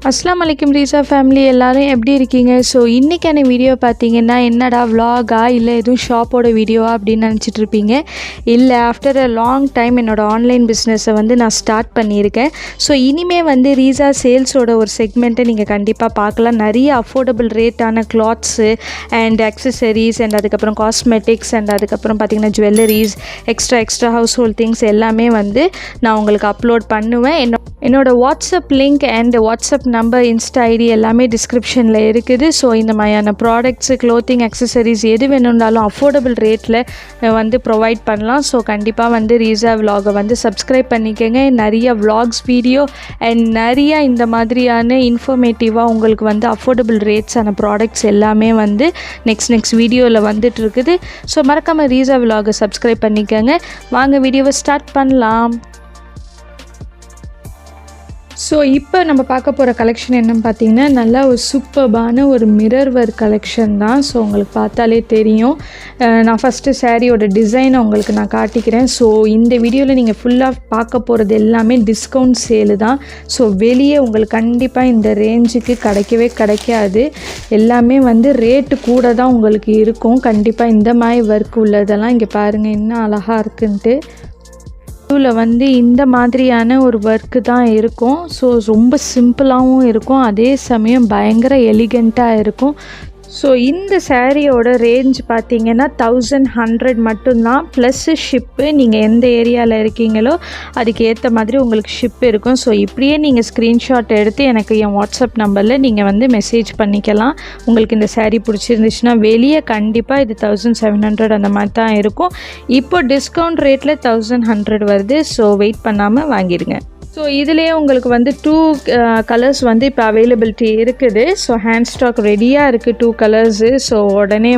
அஸ்ஸலாமு அலைக்கும் ரீசா ஃபேமிலி எல்லாரும் எப்படி இருக்கீங்க? ஸோ இன்றைக்கான வீடியோ பார்த்தீங்கன்னா என்னடா விலாகா இல்லை எதுவும் ஷாப்போட வீடியோவா அப்படின்னு நினச்சிட்டு இருப்பீங்க. இல்லை, ஆஃப்டர் அ லாங் டைம் என்னோடய ஆன்லைன் பிஸ்னஸை நான் ஸ்டார்ட் பண்ணியிருக்கேன். ஸோ இனிமேல் ரீசா சேல்ஸோட ஒரு செக்மெண்ட்டை நீங்கள் கண்டிப்பாக பார்க்கலாம். நிறைய அஃபோர்டபுள் ரேட்டான கிளாத்ஸு அண்ட் அக்சசரிஸ் அண்ட் அதுக்கப்புறம் காஸ்மெட்டிக்ஸ் அண்ட் அதுக்கப்புறம் பார்த்திங்கன்னா jewelleries, extra household things எல்லாமே நான் உங்களுக்கு அப்லோட் பண்ணுவேன். என்னோட WhatsApp link and WhatsApp number, Insta ID எல்லாமே டிஸ்கிரிப்ஷனில் இருக்குது. ஸோ இந்த மாதிரியான ப்ராடக்ட்ஸு, க்ளோத்திங், அக்சசரிஸ் எது வேணும்னாலும் அஃபோர்டபுள் ரேட்டில் ப்ரொவைட் பண்ணலாம். ஸோ கண்டிப்பாக ரீசா விலாகை சப்ஸ்கிரைப் பண்ணிக்கோங்க. நிறைய விலாக்ஸ், வீடியோ அண்ட் நிறையா இந்த மாதிரியான இன்ஃபர்மேட்டிவாக உங்களுக்கு அஃபோர்டபுள் ரேட்ஸான ப்ராடக்ட்ஸ் எல்லாமே நெக்ஸ்ட் வீடியோவில் வந்துட்டுருக்குது. ஸோ மறக்காமல் ரீசா விலாகை சப்ஸ்கிரைப் பண்ணிக்கோங்க. வாங்க வீடியோவை ஸ்டார்ட் பண்ணலாம். ஸோ இப்போ நம்ம பார்க்க போகிற கலெக்ஷன் என்னன்னு பார்த்தீங்கன்னா, நல்லா ஒரு சூப்பர்பான ஒரு மிரர் ஒர்க் கலெக்ஷன் தான். ஸோ உங்களுக்கு பார்த்தாலே தெரியும். நான் ஃபஸ்ட்டு சாரியோட டிசைனை உங்களுக்கு நான் காட்டிக்கிறேன். ஸோ இந்த வீடியோவில் நீங்கள் ஃபுல்லாக பார்க்க போகிறது எல்லாமே டிஸ்கவுண்ட் சேலு தான். ஸோ வெளியே உங்களுக்கு கண்டிப்பாக இந்த ரேஞ்சுக்கு கிடைக்காது. எல்லாமே ரேட்டு கூட தான் உங்களுக்கு இருக்கும். கண்டிப்பாக இந்த மாதிரி ஒர்க் உள்ளதெல்லாம் இங்கே பாருங்கள் என்ன அழகாக இருக்குன்ட்டு. இதில் இந்த மாதிரியான ஒரு ஒர்க்கு தான் இருக்கும். ஸோ ரொம்ப சிம்பிளாகவும் இருக்கும், அதே சமயம் பயங்கர எலிகண்ட்டாக இருக்கும். ஸோ இந்த சாரியோட ரேஞ்ச் பார்த்திங்கன்னா 1100 மட்டும்தான், ப்ளஸ்ஸு ஷிப்பு. நீங்கள் எந்த ஏரியாவில் இருக்கீங்களோ அதுக்கு ஏற்ற மாதிரி உங்களுக்கு ஷிப் இருக்கும். ஸோ இப்படியே நீங்கள் ஸ்க்ரீன்ஷாட் எடுத்து எனக்கு என் வாட்ஸ்அப் நம்பரில் நீங்கள் மெசேஜ் பண்ணிக்கலாம். உங்களுக்கு இந்த சாரீ பிடிச்சிருந்துச்சுன்னா. வெளியே கண்டிப்பாக இது 1700 அந்த மாதிரி தான் இருக்கும். இப்போ டிஸ்கவுண்ட் ரேட்டில் 1100 வருது. ஸோ வெயிட் பண்ணாமல் வாங்கிடுங்க. ஸோ இதிலே உங்களுக்கு 2 கலர்ஸ் இப்போ அவைலபிலிட்டி இருக்குது. ஸோ ஹேண்ட் ஸ்டாக் ரெடியாக இருக்குது 2 கலர்ஸு. ஸோ உடனே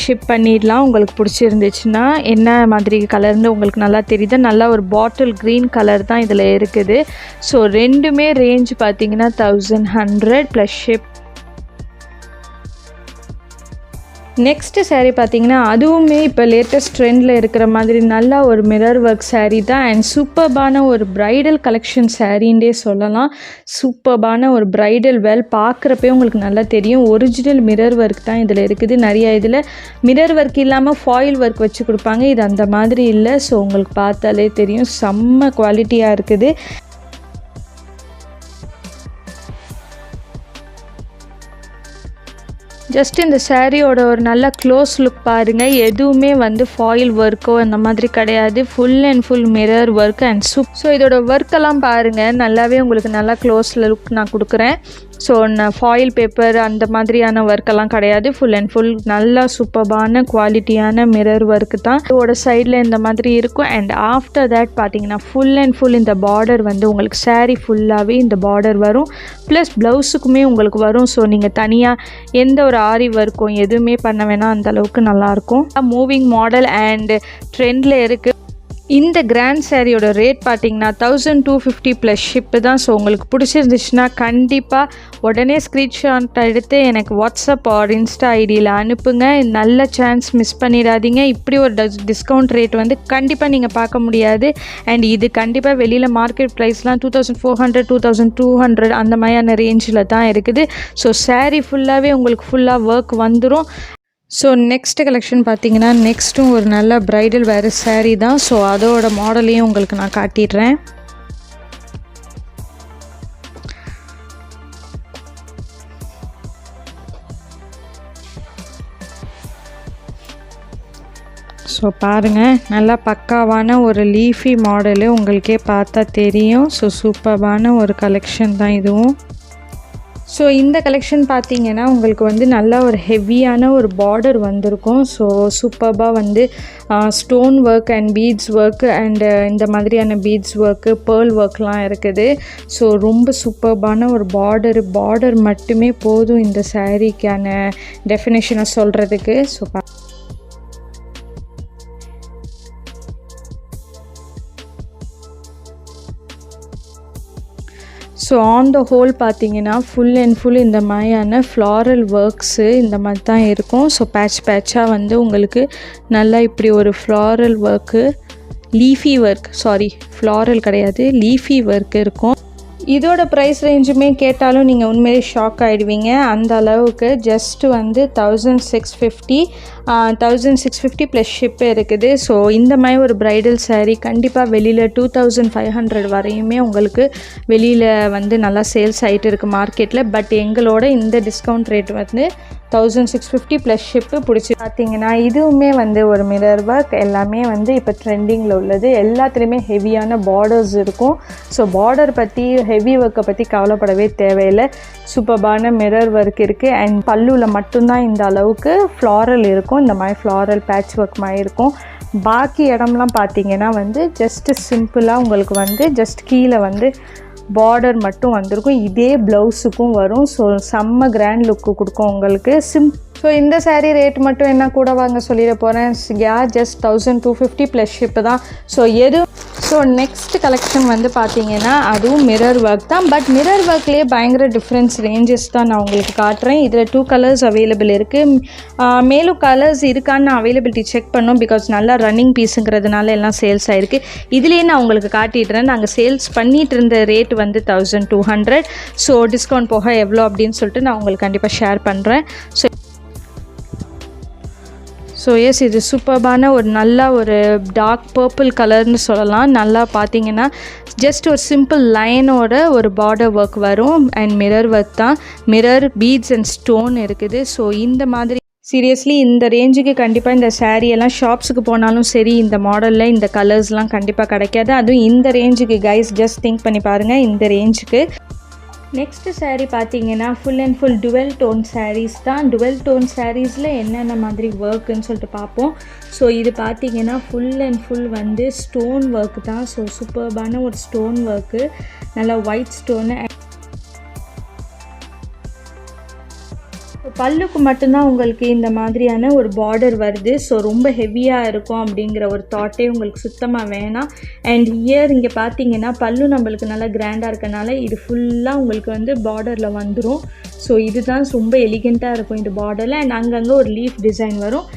ஷிப் பண்ணிடலாம். உங்களுக்கு பிடிச்சிருந்துச்சுன்னா. என்ன மாதிரி கலர்னு உங்களுக்கு நல்லா தெரியுது. நல்லா ஒரு பாட்டில் க்ரீன் கலர் தான் இதில் இருக்குது. ஸோ ரெண்டுமே ரேஞ்ச் பார்த்திங்கன்னா 1100 ப்ளஸ் ஷிப். நெக்ஸ்ட்டு சாரீ பார்த்திங்கன்னா அதுவுமே இப்போ லேட்டஸ்ட் ட்ரெண்டில் இருக்கிற மாதிரி நல்லா ஒரு மிரர் ஒர்க் சாரீ தான். அண்ட் சூப்பர்பான ஒரு ப்ரைடல் கலெக்ஷன் சாரீன்றே சொல்லலாம். சூப்பர்பான ஒரு ப்ரைடல் பார்க்குறப்பே உங்களுக்கு நல்லா தெரியும். ஒரிஜினல் மிரர் ஒர்க் தான் இதில் இருக்குது. நிறைய இதில் மிரர் ஒர்க் இல்லாமல் ஃபாயில் ஒர்க் வச்சு கொடுப்பாங்க. இது அந்த மாதிரி இல்லை. ஸோ உங்களுக்கு பார்த்தாலே தெரியும், செம்ம குவாலிட்டியாக இருக்குது. ஜஸ்ட் இந்த சாரியோட ஒரு நல்ல க்ளோஸ் லுக் பாருங்கள். எதுவுமே ஃபாயில் ஒர்க்கோ அந்த மாதிரி கிடையாது. Full and full mirror work and so இதோட ஒர்க்கெல்லாம் பாருங்கள். நல்லாவே உங்களுக்கு நல்லா க்ளோஸ் லுக் நான் கொடுக்குறேன். ஸோ ஃபாயில் பேப்பர் அந்த மாதிரியான ஒர்க்கெல்லாம் கிடையாது. ஃபுல் அண்ட் ஃபுல் நல்லா சூப்பர்பான குவாலிட்டியான மிரர் ஒர்க்கு தான். இதோட சைடில் இந்த மாதிரி இருக்கும். அண்ட் ஆஃப்டர் தேட் பார்த்தீங்கன்னா ஃபுல் அண்ட் ஃபுல் இந்த பார்டர் உங்களுக்கு சாரீ ஃபுல்லாகவே இந்த பார்டர் வரும். ப்ளஸ் ப்ளவுஸுக்குமே உங்களுக்கு வரும். ஸோ நீங்கள் தனியாக எந்த ஒரு ஆரி ஒர்க்கும் எதுவுமே பண்ண வேணாம், அந்தளவுக்கு நல்லாயிருக்கும். மூவிங் மாடல் அண்ட் ட்ரெண்டில் இருக்குது. இந்த கிராண்ட் சாரியோட ரேட் பார்த்திங்கன்னா 1250 ப்ளஸ் ஷிப்பு தான். ஸோ உங்களுக்கு பிடிச்சிருந்துச்சுன்னா கண்டிப்பாக உடனே ஸ்க்ரீன்ஷாட் எடுத்து எனக்கு வாட்ஸ்அப் ஆர் இன்ஸ்டா ஐடியில் அனுப்புங்க. நல்ல சான்ஸ் மிஸ் பண்ணிடாதீங்க. இப்படி ஒரு டிஸ்கவுண்ட் ரேட் கண்டிப்பாக நீங்கள் பார்க்க முடியாது. அண்ட் இது கண்டிப்பாக வெளியில் மார்க்கெட் ப்ரைஸ்லாம் 2400 2200 அந்த மாதிரியான ரேஞ்சில் தான் இருக்குது. ஸோ சாரீ ஃபுல்லாகவே உங்களுக்கு ஃபுல்லாக ஒர்க் வந்துடும். ஸோ நெக்ஸ்ட் கலெக்ஷன் பார்த்திங்கன்னா நெக்ஸ்ட்டும் ஒரு நல்ல ப்ரைடல் வேறு சாரீ தான். ஸோ அதோட மாடலையும் உங்களுக்கு நான் காட்டிடுறேன். ஸோ பாருங்கள், நல்லா பக்காவான ஒரு லீஃபி மாடலு உங்களுக்கே பார்த்தா தெரியும். ஸோ சூப்பர்பான ஒரு கலெக்ஷன் தான் இதுவும். ஸோ இந்த கலெக்ஷன் பார்த்திங்கன்னா உங்களுக்கு நல்லா ஒரு ஹெவியான ஒரு பார்டர் வந்திருக்கும். ஸோ சூப்பர்பாக stone work and beads work and இந்த மாதிரியான பீட்ஸ் ஒர்க்கு, பேர்ல் ஒர்க்லாம் இருக்குது. ஸோ ரொம்ப சூப்பர்பான ஒரு பார்டர் மட்டுமே போதும் இந்த சாரீக்கான டெஃபினேஷனை சொல்கிறதுக்கு. So so on the whole பார்த்தீங்கன்னா ஃபுல் அண்ட் ஃபுல் இந்த மாதிரியான ஃப்ளாரல் ஒர்க்ஸு இந்த மாதிரி தான் இருக்கும். ஸோ பேட்சாக உங்களுக்கு நல்லா இப்படி ஒரு floral work, leafy work, floral கிடையாது, லீஃபி ஒர்க் இருக்கும். இதோட ப்ரைஸ் ரேஞ்சுமே கேட்டாலும் நீங்கள் உண்மையிலே ஷாக் ஆகிடுவீங்க. அந்த அளவுக்கு ஜஸ்ட்டு வந்து 1650 ப்ளஸ் ஷிப்பு இருக்குது. ஸோ இந்த மாதிரி ஒரு ப்ரைடல் saree கண்டிப்பாக வெளியில் 2500 வரையுமே உங்களுக்கு வெளியில் வந்து நல்லா சேல்ஸ் ஆகிட்டு இருக்குது மார்க்கெட்டில். பட் எங்களோட இந்த டிஸ்கவுண்ட் ரேட் வந்து 1650 ப்ளஸ் ஷிப்பு பிடிச்சி பார்த்தீங்கன்னா இதுவுமே வந்து ஒரு மிரர் ஒர்க். எல்லாமே வந்து இப்போ ட்ரெண்டிங்கில் உள்ளது. எல்லாத்துலேயுமே ஹெவியான பார்டர்ஸ் இருக்கும். ஸோ பார்டர் பற்றி ஹெவி ஒர்க்கை பற்றி கவலைப்படவே தேவையில்லை. சூப்பர்பான மிரர் ஒர்க் இருக்குது. அண்ட் பல்லுவில் மட்டும்தான் இந்த அளவுக்கு ஃப்ளாரல் இருக்கும். இந்த மாதிரி ஃப்ளாரல் பேட்ச் ஒர்க் மாதிரி இருக்கும். பாக்கி இடம்லாம் பார்த்தீங்கன்னா வந்து ஜஸ்ட்டு சிம்பிளாக உங்களுக்கு வந்து ஜஸ்ட் கீழே வந்து பார்டர் மட்டும் வந்திருக்கும். இதே ப்ளவுஸுக்கும் வரும். ஸோ செம்ம கிராண்ட் லுக்கு கொடுக்கும் உங்களுக்கு. ஸோ இந்த saree ரேட் மட்டும் என்ன கூட வாங்க சொல்லிட போகிறேன். ஜஸ்ட் 1250 ப்ளஸ் ஷிப்பு தான். ஸோ நெக்ஸ்ட் கலெக்ஷன் வந்து பார்த்தீங்கன்னா அதுவும் மிரர் ஒர்க் தான். பட் மிரர் ஒர்க்லேயே பயங்கர டிஃப்ரென்ஸ் ரேஞ்சஸ் தான் நான் உங்களுக்கு காட்டுறேன். இதில் 2 கலர்ஸ் அவைலபிள் இருக்குது. மேலும் கலர்ஸ் இருக்கான்னு நான் அவைலபிலிட்டி செக் பண்ணோம். பிகாஸ் நல்லா ரன்னிங் பீஸுங்கிறதுனால எல்லாம் சேல்ஸ் ஆகிருக்கு. இதுலேயே நான் உங்களுக்கு காட்டிடுறேன். நாங்கள் சேல்ஸ் பண்ணிகிட்டு இருந்த ரேட் வந்து 1200. ஸோ டிஸ்கவுண்ட் போக எவ்வளோ அப்படின்னு சொல்லிட்டு நான் உங்களுக்கு கண்டிப்பாக ஷேர் பண்ணுறேன். ஸோ எஸ், இது சூப்பர்பான ஒரு நல்ல ஒரு டார்க் பர்பிள் கலர்னு சொல்லலாம். நல்லா பார்த்தீங்கன்னா ஜஸ்ட் ஒரு சிம்பிள் லைனோட ஒரு பார்டர் ஒர்க் வரும். அண்ட் மிரர் ஒர்க் தான். மிரர் பீட்ஸ் அண்ட் ஸ்டோன் இருக்குது. ஸோ இந்த மாதிரி சீரியஸ்லி இந்த ரேஞ்சுக்கு கண்டிப்பாக இந்த saree எல்லாம் ஷாப்ஸுக்கு போனாலும் சரி இந்த மாடலில் இந்த கலர்ஸ்லாம் கண்டிப்பாக கிடைக்காது. அதுவும் இந்த ரேஞ்சுக்கு கைஸ் ஜஸ்ட் திங்க் பண்ணி பாருங்கள். இந்த ரேஞ்சுக்கு நெக்ஸ்ட்டு saree பார்த்தீங்கன்னா full and full dual tone sarees தான். டுவெல் டோன் sareesல என்னென்ன மாதிரி ஒர்க்குன்னு சொல்லிட்டு பார்ப்போம். ஸோ இது பார்த்தீங்கன்னா ஃபுல் அண்ட் ஃபுல் வந்து ஸ்டோன் ஒர்க் தான். ஸோ சூப்பர்பான ஒரு ஸ்டோன் ஒர்க்கு. நல்லா ஒயிட் ஸ்டோனு. பல்லுக்கு மட்டும்தான் உங்களுக்கு இந்த மாதிரியான ஒரு பார்டர் வருது. ஸோ ரொம்ப ஹெவியாக இருக்கும் அப்படிங்கிற ஒரு தாட்டே உங்களுக்கு சுத்தமாக வேணாம். அண்ட் இங்கே பார்த்தீங்கன்னா பல்லு நம்மளுக்கு நல்லா கிராண்டாக இருக்கனால இது ஃபுல்லாக உங்களுக்கு வந்து பார்டரில் வந்துடும். ஸோ இதுதான் ரொம்ப எலிகெண்ட்டாக இருக்கும் இந்த பார்டரில். அண்ட் அங்கங்கே ஒரு லீஃப் டிசைன் வரும்.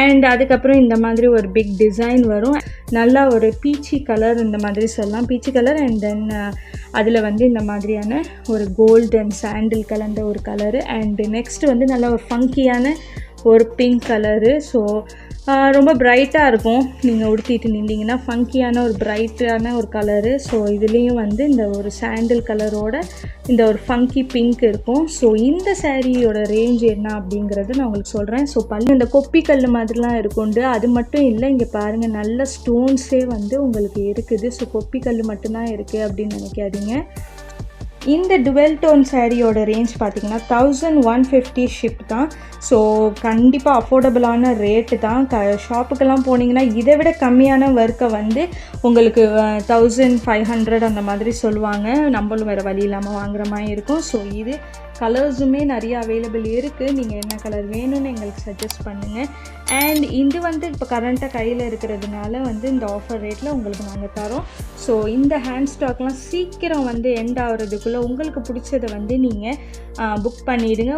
அண்ட் அதுக்கப்புறம் இந்த மாதிரி ஒரு பிக் டிசைன் வரும். நல்லா ஒரு பீச்சி கலர் இந்த மாதிரி சொல்லலாம். பீச்சி கலர் அண்ட் தென் அதில் வந்து இந்த மாதிரியான ஒரு கோல்டு அண்ட் சாண்டில் கலந்த ஒரு கலரு. அண்டு நெக்ஸ்ட் வந்து நல்லா ஒரு ஃபங்கியான ஒரு பிங்க் கலரு. ஸோ ரொம்ப பிரைட்டாக இருக்கும். நீங்கள் உடுத்திட்டு நின்றீங்கன்னா ஃபங்கியான ஒரு பிரைட்டான ஒரு கலரு. ஸோ இதுலேயும் வந்து இந்த ஒரு சாண்டில் கலரோட இந்த ஒரு ஃபங்கி பிங்க் இருக்கும். ஸோ இந்த சாரியோட ரேஞ்ச் என்ன அப்படிங்கிறது நான் உங்களுக்கு சொல்கிறேன். ஸோ இந்த கொப்பி கல் மாதிரிலாம் இருக்குண்டு. அது மட்டும் இல்லை, இங்கே பாருங்கள் நல்ல ஸ்டோன்ஸே வந்து உங்களுக்கு இருக்குது. ஸோ கொப்பி கல் மட்டும்தான் இருக்குது அப்படின்னு நினைக்காதீங்க. இந்த டுவெல் டோன் சாரியோட ரேஞ்ச் பார்த்திங்கன்னா 1150 ஷிப் தான். ஸோ கண்டிப்பாக அஃபோர்டபுளான ரேட்டு தான். ஷாப்புக்கெல்லாம் போனீங்கன்னா இதை விட கம்மியான ஒர்க்கை வந்து உங்களுக்கு 1500 அந்த மாதிரி சொல்லுவாங்க. நம்மளும் வேறு வழி இல்லாமல் வாங்குற மாதிரி இருக்கும். ஸோ இது கலர்ஸுமே நிறைய அவைலபிள் இருக்குது. நீங்கள் என்ன கலர் வேணும்னு எங்களுக்கு சஜஸ்ட் பண்ணுங்கள். அண்ட் இது வந்து இப்போ கரண்ட்டாக கையில் இருக்கிறதுனால வந்து இந்த ஆஃபர் ரேட்டில் உங்களுக்கு நாங்கள் தரோம். ஸோ இந்த ஹேண்ட் ஸ்டாக்லாம் சீக்கிரம் வந்து எண்ட் ஆகிறதுக்குள்ளே உங்களுக்கு பிடிச்சதை வந்து நீங்கள் புக் பண்ணிவிடுங்க.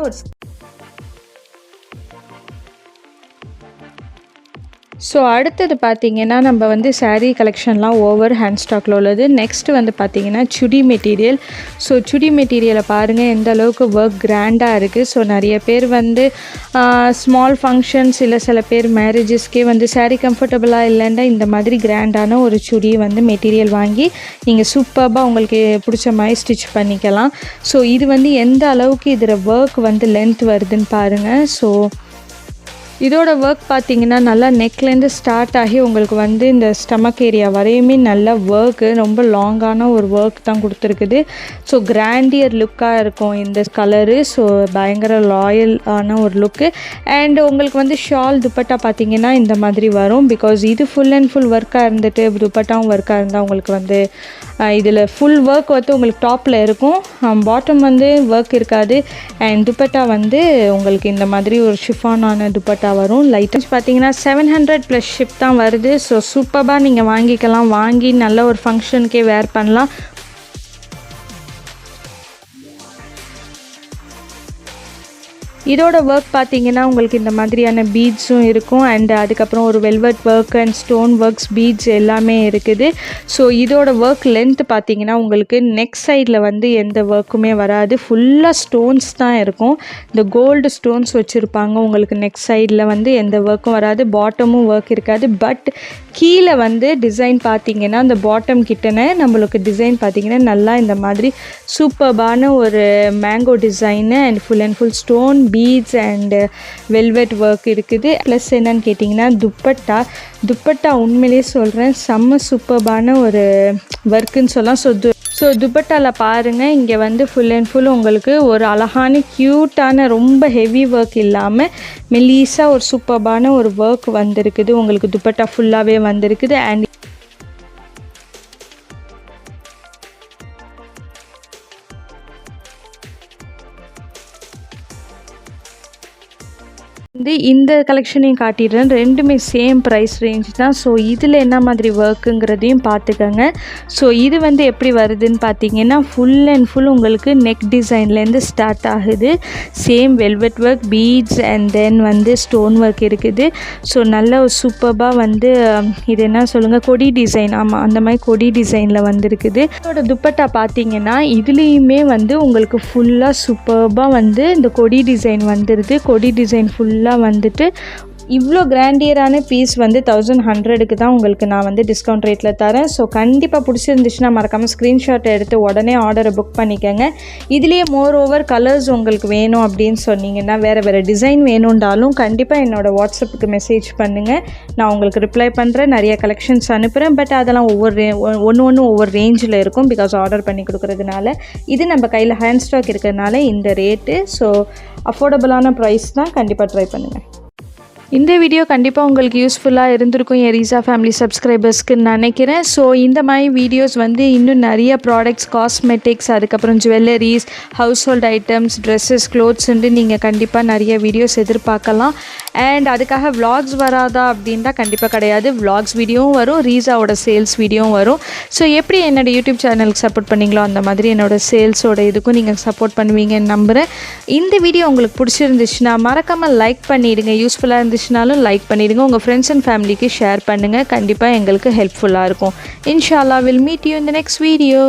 ஸோ அடுத்தது பார்த்திங்கன்னா நம்ம வந்து saree கலெக்ஷன்லாம் ஓவர் ஹேண்ட் ஸ்டாக்கில் உள்ளது. நெக்ஸ்ட்டு வந்து பார்த்திங்கன்னா சுடி மெட்டீரியல். ஸோ சுடி மெட்டீரியலை பாருங்கள் எந்த அளவுக்கு ஒர்க் கிராண்டாக இருக்குது. ஸோ நிறைய பேர் வந்து ஸ்மால் ஃபங்க்ஷன்ஸ் இல்லை சில பேர் மேரேஜஸ்க்கே வந்து saree கம்ஃபர்டபுளாக இல்லைன்னா இந்த மாதிரி கிராண்டான ஒரு சுடி வந்து மெட்டீரியல் வாங்கி நீங்கள் சூப்பராக உங்களுக்கு பிடிச்ச மாதிரி ஸ்டிச் பண்ணிக்கலாம். ஸோ இது வந்து எந்த அளவுக்கு இதில் ஒர்க் வந்து லென்த் வருதுன்னு பாருங்கள். ஸோ இதோட ஒர்க் பார்த்திங்கன்னா நல்லா நெக்லேருந்து ஸ்டார்ட் ஆகி உங்களுக்கு வந்து இந்த ஸ்டமக் ஏரியா வரையுமே நல்ல ஒர்க்கு, ரொம்ப லாங்கான ஒரு ஒர்க் தான் கொடுத்துருக்குது. ஸோ கிராண்டியர் லுக்காக இருக்கும் இந்த கலரு. ஸோ பயங்கர லாயல் ஆன ஒரு லுக்கு. அண்ட் உங்களுக்கு வந்து ஷால் துப்பட்டா பார்த்திங்கன்னா இந்த மாதிரி வரும். பிகாஸ் இது ஃபுல் அண்ட் ஃபுல் ஒர்க்காக இருந்துட்டு துப்பட்டாவும் ஒர்க்காக இருந்தால் உங்களுக்கு வந்து இதில் ஃபுல் ஒர்க் வந்து உங்களுக்கு டாப்பில் இருக்கும், பாட்டம் வந்து ஒர்க் இருக்காது. அண்ட் துப்பட்டா வந்து உங்களுக்கு இந்த மாதிரி ஒரு ஷிஃபானான துப்பட்டா வரும். லைட்டாக பார்த்தீங்கன்னா 700 ப்ளஸ் ஷிப் தான் வருது. ஸோ சூப்பராக நீங்கள் வாங்கிக்கலாம். வாங்கி நல்ல ஒரு ஃபங்க்ஷனுக்கே வேர் பண்ணலாம். இதோட ஒர்க் பார்த்தீங்கன்னா உங்களுக்கு இந்த மாதிரியான பீட்ஸும் இருக்கும் அண்ட் அதுக்கப்புறம் ஒரு velvet work and stone works beads எல்லாமே இருக்குது. ஸோ இதோட ஒர்க் லென்த் பார்த்தீங்கன்னா உங்களுக்கு நெக் சைடில் வந்து எந்த ஒர்க்குமே வராது, ஃபுல்லாக ஸ்டோன்ஸ் தான் இருக்கும். இந்த கோல்டு ஸ்டோன்ஸ் வச்சுருப்பாங்க. உங்களுக்கு நெக் சைடில் வந்து எந்த ஒர்க்கும் வராது, பாட்டமும் ஒர்க் இருக்காது. பட் கீழே வந்து டிசைன் பார்த்தீங்கன்னா அந்த பாட்டம் கிட்டன நம்மளுக்கு டிசைன் பார்த்தீங்கன்னா நல்லா இந்த மாதிரி சூப்பர்பான ஒரு mango design and full stone beads and velvet work இருக்குது. ப்ளஸ் என்னன்னு கேட்டிங்கன்னா துப்பட்டா உண்மையிலேயே சொல்கிறேன் செம்ம சூப்பர்பான ஒரு ஒர்க்குன்னு சொல்லலாம். ஸோ துப்பட்டாவில் பாருங்கள், இங்கே வந்து ஃபுல் உங்களுக்கு ஒரு அழகான க்யூட்டான ரொம்ப ஹெவி ஒர்க் இல்லாமல் மெலிசாக ஒரு சூப்பர்பான ஒரு ஒர்க் வந்திருக்குது. உங்களுக்கு துப்பட்டா ஃபுல்லாகவே வந்திருக்குது. அண்ட் இந்த கலெக்ஷனையும் காட்டிடுறேன். ரெண்டுமே சேம் ப்ரைஸ் ரேஞ்ச் தான். ஸோ இதில் என்ன மாதிரி ஒர்க்குங்கிறதையும் பார்த்துக்கோங்க. ஸோ இது வந்து எப்படி வருதுன்னு பார்த்தீங்கன்னா ஃபுல் உங்களுக்கு நெக் டிசைன்லேருந்து ஸ்டார்ட் ஆகுது. Same velvet work beads and then வந்து ஸ்டோன் ஒர்க் இருக்குது. ஸோ நல்ல ஒரு சூப்பர்பாக வந்து இது என்ன சொல்லுங்கள், கொடி டிசைன். ஆமாம், அந்த மாதிரி கொடி டிசைனில் வந்துருக்குது. இதோட துப்பட்டா பார்த்தீங்கன்னா இதுலேயுமே வந்து உங்களுக்கு ஃபுல்லாக சூப்பர்பாக வந்து இந்த கொடி டிசைன் வந்துடுது. கொடி டிசைன் ஃபுல்லாக வந்துட்டு இவ்வளோ கிராண்டியரான பீஸ் வந்து 1100க்கு தான் உங்களுக்கு நான் வந்து டிஸ்கவுண்ட் ரேட்டில் தரேன். ஸோ கண்டிப்பாக பிடிச்சிருந்துச்சுன்னா மறக்காமல் ஸ்க்ரீன்ஷாட் எடுத்து உடனே ஆர்டரை புக் பண்ணிக்கோங்க. இதுலேயே மோர் ஓவர் கலர்ஸ் உங்களுக்கு வேணும் அப்படின்னு சொன்னீங்கன்னா, வேறு டிசைன் வேணுன்றாலும் கண்டிப்பாக என்னோடய வாட்ஸ்அப்புக்கு மெசேஜ் பண்ணுங்கள். நான் உங்களுக்கு ரிப்ளை பண்ணுறேன். நிறைய கலெக்ஷன்ஸ் அனுப்புகிறேன். பட் அதெல்லாம் ஒன்று ஒவ்வொரு ரேஞ்சில் இருக்கும், பிகாஸ் ஆர்டர் பண்ணி கொடுக்குறதுனால. இது நம்ம கையில் ஹேண்ட் ஸ்டாக் இருக்கிறதுனால இந்த ரேட்டு. ஸோ அஃபோர்டபுளான ப்ரைஸ் தான். கண்டிப்பாக ட்ரை பண்ணுங்கள். இந்த வீடியோ கண்டிப்பாக உங்களுக்கு யூஸ்ஃபுல்லாக இருந்திருக்கும் என் ரீசா ஃபேமிலி சப்ஸ்கிரைபர்ஸ்க்கு நினைக்கிறேன். ஸோ இந்த மாதிரி வீடியோஸ் வந்து இன்னும் நிறைய ப்ராடக்ட்ஸ், காஸ்மெட்டிக்ஸ், அதுக்கப்புறம் jewelleries, household items, dresses, க்ளோத்ஸ்ன்ட்டு நீங்கள் கண்டிப்பாக நிறைய வீடியோஸ் எதிர்பார்க்கலாம். அண்ட் அதுக்காக விலாக்ஸ் வராதா அப்படின்ட்டா கண்டிப்பாக கிடையாது. விலாக்ஸ் வீடியோவும் வரும், ரீசாவோட சேல்ஸ் வீடியோவும் வரும். ஸோ எப்படி என்னோடய யூடியூப் சேனலுக்கு சப்போர்ட் பண்ணிங்களோ அந்த மாதிரி என்னோடய சேல்ஸோட இதுக்கும் நீங்கள் சப்போர்ட் பண்ணுவீங்கன்னு நம்புகிறேன். இந்த வீடியோ உங்களுக்கு பிடிச்சிருந்துச்சுன்னா மறக்காமல் லைக் பண்ணிவிடுங்க. யூஸ்ஃபுல்லாக இருந்துச்சுனாலும் லைக் பண்ணிடுங்க. உங்கள் ஃப்ரெண்ட்ஸ் அண்ட் ஃபேமிலிக்கு ஷேர் பண்ணுங்கள். கண்டிப்பாக எங்களுக்கு ஹெல்ப்ஃபுல்லாக இருக்கும். இன்ஷால்லா will meet you in the next video.